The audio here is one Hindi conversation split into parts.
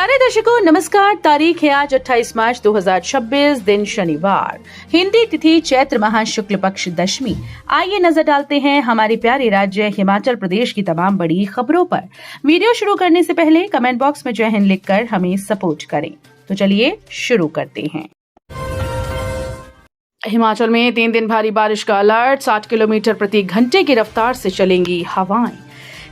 प्यारे दर्शकों नमस्कार। तारीख है आज 28 मार्च 2026, दिन शनिवार, हिंदी तिथि चैत्र माह शुक्ल पक्ष दशमी। आइए नजर डालते हैं हमारे प्यारे राज्य हिमाचल प्रदेश की तमाम बड़ी खबरों पर। वीडियो शुरू करने से पहले कमेंट बॉक्स में जय हिंद लिखकर हमें सपोर्ट करें। तो चलिए शुरू करते हैं। हिमाचल में 3 दिन भारी बारिश का अलर्ट, 60 किलोमीटर प्रति घंटे की रफ्तार से चलेंगी हवाएं।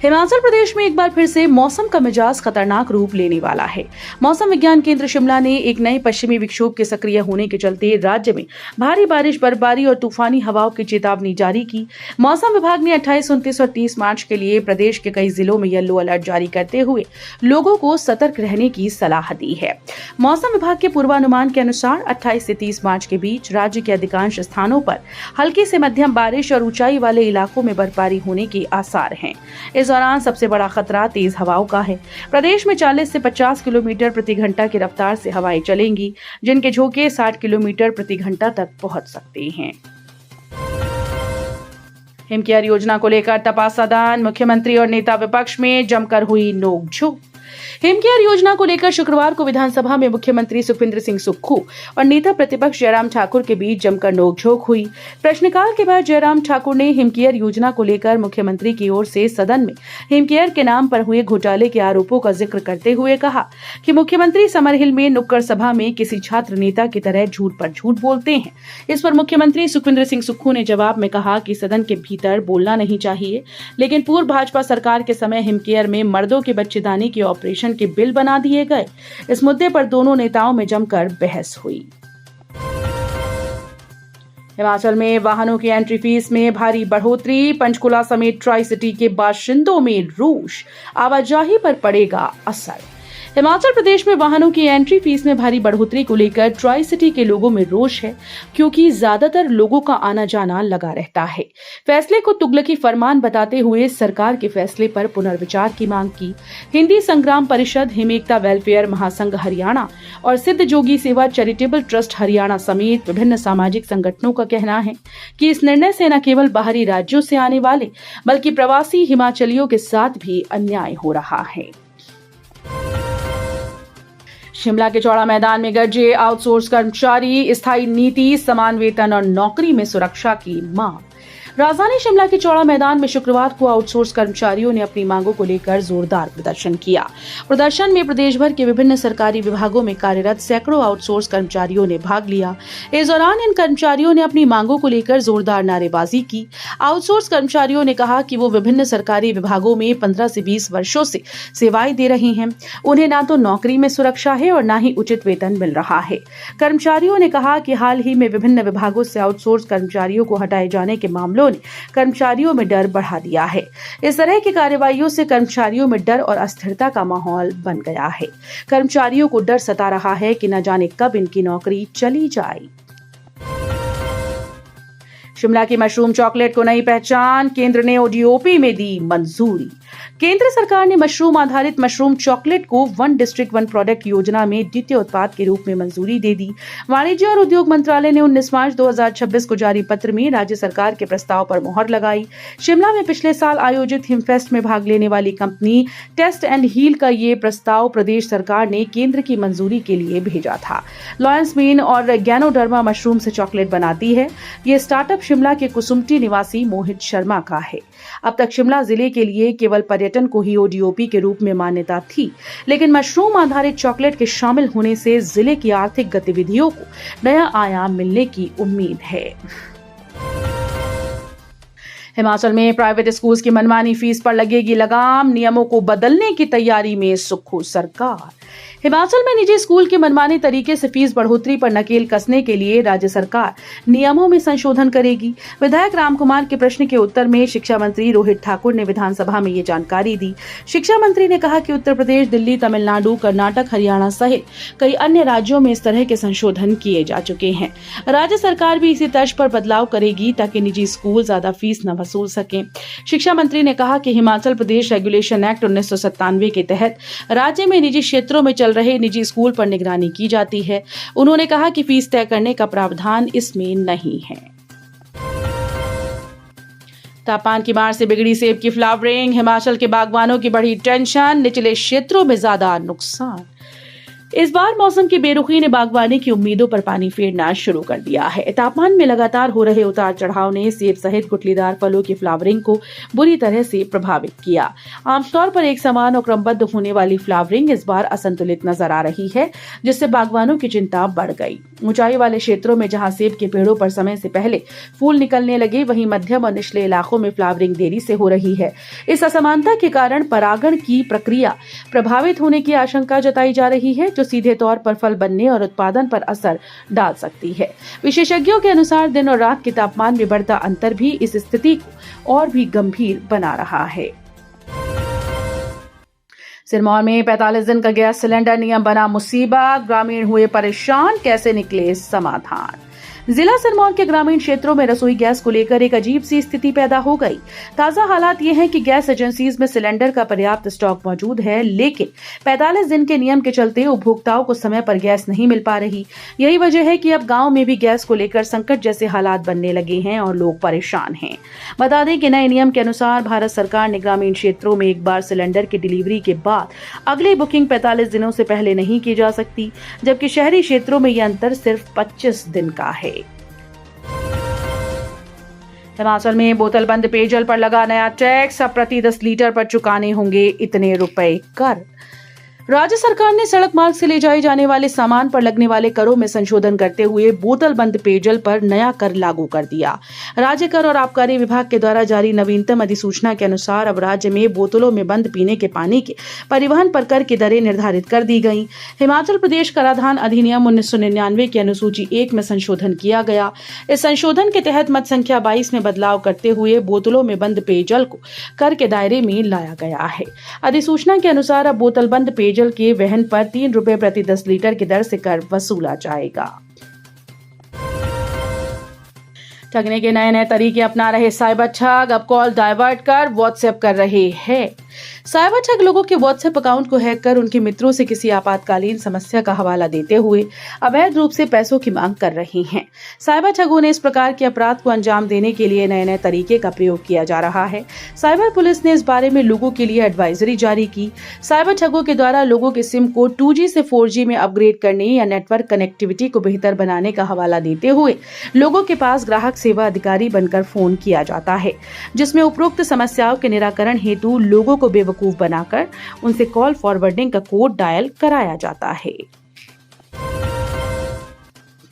हिमाचल प्रदेश में एक बार फिर से मौसम का मिजाज खतरनाक रूप लेने वाला है। मौसम विज्ञान केंद्र शिमला ने एक नए पश्चिमी विक्षोभ के सक्रिय होने के चलते राज्य में भारी बारिश, बर्फबारी और तूफानी हवाओं की चेतावनी जारी की। मौसम विभाग ने 28, 29 और 30 मार्च के लिए प्रदेश के कई जिलों में येलो अलर्ट जारी करते हुए लोगों को सतर्क रहने की सलाह दी है। मौसम विभाग के पूर्वानुमान के अनुसार 28 से 30 मार्च के बीच राज्य के अधिकांश स्थानों पर हल्की से मध्यम बारिश और ऊंचाई वाले इलाकों में बर्फबारी होने के आसार हैं। इस दौरान सबसे बड़ा खतरा तेज हवाओं का है। प्रदेश में 40 से 50 किलोमीटर प्रति घंटा की रफ्तार से हवाएं चलेंगी, जिनके झोंके 60 किलोमीटर प्रति घंटा तक पहुंच सकते हैं। हिमकेयर योजना को लेकर तपा सदन, मुख्यमंत्री और नेता विपक्ष में जमकर हुई नोकझोंक। हिमकेयर योजना को लेकर शुक्रवार को विधानसभा में मुख्यमंत्री सुखविंदर सिंह सुक्खू और नेता प्रतिपक्ष जयराम ठाकुर के बीच जमकर नोकझोंक हुई। प्रश्नकाल के बाद जयराम ठाकुर ने हिमकेयर योजना को लेकर मुख्यमंत्री की ओर से सदन में हिमकेयर के नाम पर हुए घोटाले के आरोपों का जिक्र करते हुए कहा कि मुख्यमंत्री समरहिल में नुक्कड़ सभा में किसी छात्र नेता की तरह झूठ पर झूठ बोलते हैं। इस पर मुख्यमंत्री सुखविंदर सिंह सुक्खू ने जवाब में कहा कि सदन के भीतर बोलना नहीं चाहिए, लेकिन पूर्व भाजपा सरकार के समय हिमकेयर में मर्दों के बच्चेदानी के ऑपरेशन के बिल बना दिए गए। इस मुद्दे पर दोनों नेताओं में जमकर बहस हुई। हिमाचल में वाहनों की एंट्री फीस में भारी बढ़ोतरी, पंचकुला समेत ट्राई सिटी के बाशिंदों में रोष, आवाजाही पर पड़ेगा असर। हिमाचल प्रदेश में वाहनों की एंट्री फीस में भारी बढ़ोतरी को लेकर ट्राई सिटी के लोगों में रोष है, क्योंकि ज्यादातर लोगों का आना जाना लगा रहता है। फैसले को तुगलकी फरमान बताते हुए सरकार के फैसले पर पुनर्विचार की मांग की। हिंदी संग्राम परिषद, हिम एकता वेलफेयर महासंघ हरियाणा और सिद्ध जोगी सेवा चैरिटेबल ट्रस्ट हरियाणा समेत विभिन्न सामाजिक संगठनों का कहना है कि इस निर्णय से न केवल बाहरी राज्यों से आने वाले बल्कि प्रवासी हिमाचलियों के साथ भी अन्याय हो रहा है। शिमला के चौड़ा मैदान में गरजे आउटसोर्स कर्मचारी, स्थायी नीति, समान वेतन और नौकरी में सुरक्षा की मांग। राजधानी शिमला के चौड़ा मैदान में शुक्रवार को आउटसोर्स कर्मचारियों ने अपनी मांगों को लेकर जोरदार प्रदर्शन किया। प्रदर्शन में प्रदेश भर के विभिन्न सरकारी विभागों में कार्यरत सैकड़ों आउटसोर्स कर्मचारियों ने भाग लिया। इस दौरान इन कर्मचारियों ने अपनी मांगों को लेकर जोरदार नारेबाजी की। आउटसोर्स कर्मचारियों ने कहा कि वो विभिन्न सरकारी विभागों में 15 से 20 वर्षों से सेवाएं दे रहे हैं। उन्हें न तो नौकरी में सुरक्षा है और न ही उचित वेतन मिल रहा है। कर्मचारियों ने कहा कि हाल ही में विभिन्न विभागों से आउटसोर्स कर्मचारियों को हटाए जाने के मामलों ने कर्मचारियों में डर बढ़ा दिया है। इस तरह की कार्रवाइयों से कर्मचारियों में डर और अस्थिरता का माहौल बन गया है। कर्मचारियों को डर सता रहा है कि न जाने कब इनकी नौकरी चली जाए। शिमला की मशरूम चॉकलेट को नई पहचान, केंद्र ने ओडीओपी में दी मंजूरी। केंद्र सरकार ने मशरूम आधारित मशरूम चॉकलेट को वन डिस्ट्रिक्ट वन प्रोडक्ट योजना में द्वितीय उत्पाद के रूप में मंजूरी दे दी। वाणिज्य और उद्योग मंत्रालय ने 19 मार्च 2026 को जारी पत्र में राज्य सरकार के प्रस्ताव पर मुहर लगाई। शिमला में पिछले साल आयोजित हिमफेस्ट में भाग लेने वाली कंपनी टेस्ट एंड हील का ये प्रस्ताव प्रदेश सरकार ने केंद्र की मंजूरी के लिए भेजा था। लॉयंस मीन और गैनोडर्मा मशरूम से चॉकलेट बनाती है। ये स्टार्टअप शिमला के कुसुम्पटी निवासी मोहित शर्मा का है। अब तक शिमला जिले के लिए केवल पर्यटन को ही ओडीओपी के रूप में मान्यता थी, लेकिन मशरूम आधारित चॉकलेट के शामिल होने से जिले की आर्थिक गतिविधियों को नया आयाम मिलने की उम्मीद है। हिमाचल में प्राइवेट स्कूल्स की मनमानी फीस पर लगेगी लगाम, नियमों को बदलने की तैयारी में सुक्खू सरकार। हिमाचल में निजी स्कूल के मनमाने तरीके से फीस बढ़ोतरी पर नकेल कसने के लिए राज्य सरकार नियमों में संशोधन करेगी। विधायक रामकुमार के प्रश्न के उत्तर में शिक्षा मंत्री रोहित ठाकुर ने विधानसभा में ये जानकारी दी। शिक्षा मंत्री ने कहा कि उत्तर प्रदेश, दिल्ली, तमिलनाडु, कर्नाटक, हरियाणा सहित कई अन्य राज्यों में इस तरह के संशोधन किए जा चुके हैं। राज्य सरकार भी इसी तर्ज पर बदलाव करेगी ताकि निजी स्कूल ज्यादा फीस न वसूल सकें। शिक्षा मंत्री ने कहा कि हिमाचल प्रदेश रेगुलेशन एक्ट 1997 के तहत राज्य में निजी क्षेत्रों में चल रहे निजी स्कूल पर निगरानी की जाती है। उन्होंने कहा कि फीस तय करने का प्रावधान इसमें नहीं है। तापमान की मार से बिगड़ी सेब की फ्लावरिंग, हिमाचल के बागवानों की बढ़ी टेंशन, निचले क्षेत्रों में ज्यादा नुकसान। इस बार मौसम की बेरुखी ने बागवानी की उम्मीदों पर पानी फेरना शुरू कर दिया है। तापमान में लगातार हो रहे उतार चढ़ाव ने सेब सहित गुठलीदार फलों की फ्लावरिंग को बुरी तरह से प्रभावित किया। आमतौर पर एक समान और क्रमबद्ध होने वाली फ्लावरिंग इस बार असंतुलित नजर आ रही है, जिससे बागवानों की चिंता बढ़ गई। ऊंचाई वाले क्षेत्रों में जहां सेब के पेड़ों पर समय से पहले फूल निकलने लगे, वहीं मध्यम और निचले इलाकों में फ्लावरिंग देरी से हो रही है। इस असमानता के कारण परागण की प्रक्रिया प्रभावित होने की आशंका जताई जा रही है, जो सीधे तौर पर फल बनने और उत्पादन पर असर डाल सकती है। विशेषज्ञों के अनुसार दिन और रात के तापमान में बढ़ता अंतर भी इस स्थिति को और भी गंभीर बना रहा है। सिरमौर में 45 दिन का गैस सिलेंडर नियम बना मुसीबत, ग्रामीण हुए परेशान, कैसे निकले समाधान। जिला सिरमौर के ग्रामीण क्षेत्रों में रसोई गैस को लेकर एक अजीब सी स्थिति पैदा हो गई। ताजा हालात ये हैं कि गैस एजेंसीज में सिलेंडर का पर्याप्त स्टॉक मौजूद है, लेकिन 45 दिन के नियम के चलते उपभोक्ताओं को समय पर गैस नहीं मिल पा रही। यही वजह है कि अब गांव में भी गैस को लेकर संकट जैसे हालात बनने लगे हैं और लोग परेशान हैं। बता दें कि नए नियम के अनुसार भारत सरकार ने ग्रामीण क्षेत्रों में एक बार सिलेंडर की डिलीवरी के बाद अगली बुकिंग 45 दिनों से पहले नहीं की जा सकती, जबकि शहरी क्षेत्रों में यह अंतर सिर्फ 25 दिन का है। हिमाचल में बोतल बंद पेयजल पर लगा नया टैक्स, अब प्रति 10 लीटर पर चुकाने होंगे इतने रुपए कर। राज्य सरकार ने सड़क मार्ग से ले जाए जाने वाले सामान पर लगने वाले करों में संशोधन करते हुए बोतल बंद पेयजल पर नया कर लागू कर दिया। राज्य कर और आबकारी विभाग के द्वारा जारी नवीनतम अधिसूचना के अनुसार अब राज्य में बोतलों में बंद पीने के पानी के परिवहन पर कर की दरें निर्धारित कर दी गई। हिमाचल प्रदेश कराधान अधिनियम 1999 की अनुसूची 1 में संशोधन किया गया। इस संशोधन के तहत मत संख्या 22 में बदलाव करते हुए बोतलों में बंद पेयजल को कर के दायरे में लाया गया है। अधिसूचना के अनुसार अब बोतल बंद पेयजल के वहन पर 3 रुपए प्रति 10 लीटर की दर से कर वसूला जाएगा। ठगने के नए नए तरीके अपना रहे साइबर ठग, अब कॉल डाइवर्ट कर व्हाट्सएप कर रहे हैं। साइबर ठग लोगों के व्हाट्सएप अकाउंट को हैक कर उनके मित्रों से किसी आपातकालीन समस्या का हवाला देते हुए अवैध रूप से पैसों की मांग कर रहे हैं। साइबर ठगों ने इस प्रकार के अपराध को अंजाम देने के लिए नए नए तरीके का प्रयोग किया जा रहा है। साइबर पुलिस ने इस बारे में लोगों के लिए एडवाइजरी जारी की। साइबर ठगों के द्वारा लोगों के सिम को 2G से 4G में अपग्रेड करने या नेटवर्क कनेक्टिविटी को बेहतर बनाने का हवाला देते हुए लोगों के पास ग्राहक सेवा अधिकारी बनकर फोन किया जाता है, जिसमें उपरोक्त समस्याओं के निराकरण हेतु लोगों को बेवकूफ बनाकर उनसे कॉल फॉरवर्डिंग का कोड डायल कराया जाता है।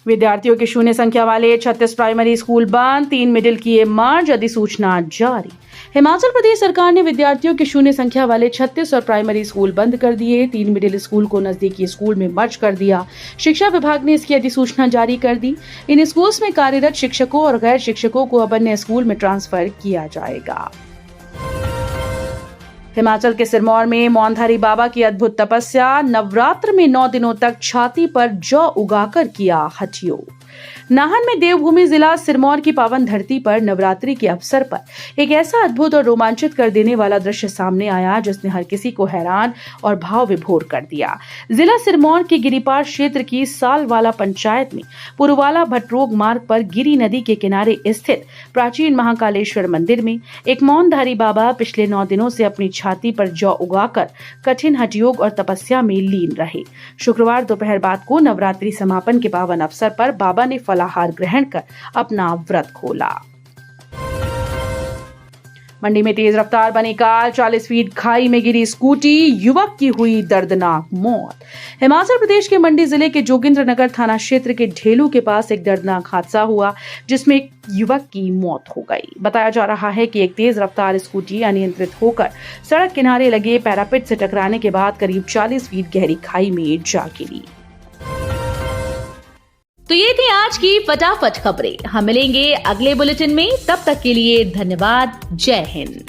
विद्यार्थियों की शून्य संख्या वाले 36 प्राइमरी स्कूल बंद, 3 मिडिल किए मर्ज, अधिसूचना जारी। हिमाचल प्रदेश सरकार ने विद्यार्थियों की शून्य संख्या वाले 36 और प्राइमरी स्कूल बंद कर दिए। 3 मिडिल स्कूल को नजदीकी स्कूल में मर्ज कर दिया। शिक्षा विभाग ने इसकी अधिसूचना जारी कर दी। इन स्कूल्स में कार्यरत शिक्षकों और गैर शिक्षकों को अब अन्य स्कूल में ट्रांसफर किया जाएगा। हिमाचल के सिरमौर में मौनधारी बाबा की अद्भुत तपस्या, नवरात्र में 9 दिनों तक छाती पर जौ उगाकर किया हठयोग। नाहन में देवभूमि जिला सिरमौर की पावन धरती पर नवरात्रि के अवसर पर एक ऐसा अद्भुत और रोमांचित कर देने वाला दृश्य सामने आया, जिसने हर किसी को हैरान और भाव विभोर कर दिया। जिला सिरमौर के गिरिपार क्षेत्र की सालवाला पंचायत में पुरवाला भटरोग मार्ग पर गिरी नदी के किनारे स्थित प्राचीन महाकालेश्वर मंदिर में एक मौनधारी बाबा पिछले 9 दिनों से अपनी छाती पर जौ उगाकर कठिन हठयोग और तपस्या में लीन रहे। शुक्रवार दोपहर बाद को नवरात्रि समापन के पावन अवसर पर बाबा ने फलाहार ग्रहण कर अपना व्रत खोला। मंडी में तेज रफ्तार बनी कार, 40 फीट खाई में गिरी स्कूटी, युवक की हुई दर्दनाक मौत। हिमाचल प्रदेश के मंडी जिले के जोगिंद्रनगर थाना क्षेत्र के ढेलू के पास एक दर्दनाक हादसा हुआ, जिसमें एक युवक की मौत हो गई। बताया जा रहा है कि एक तेज रफ्तार स्कूटी अनियंत्रित होकर सड़क किनारे लगे पैरापेट से टकराने के बाद करीब 40 फीट गहरी खाई में जा गिरी। तो ये थी आज की फटाफट खबरें। हम मिलेंगे अगले बुलेटिन में, तब तक के लिए धन्यवाद। जय हिंद।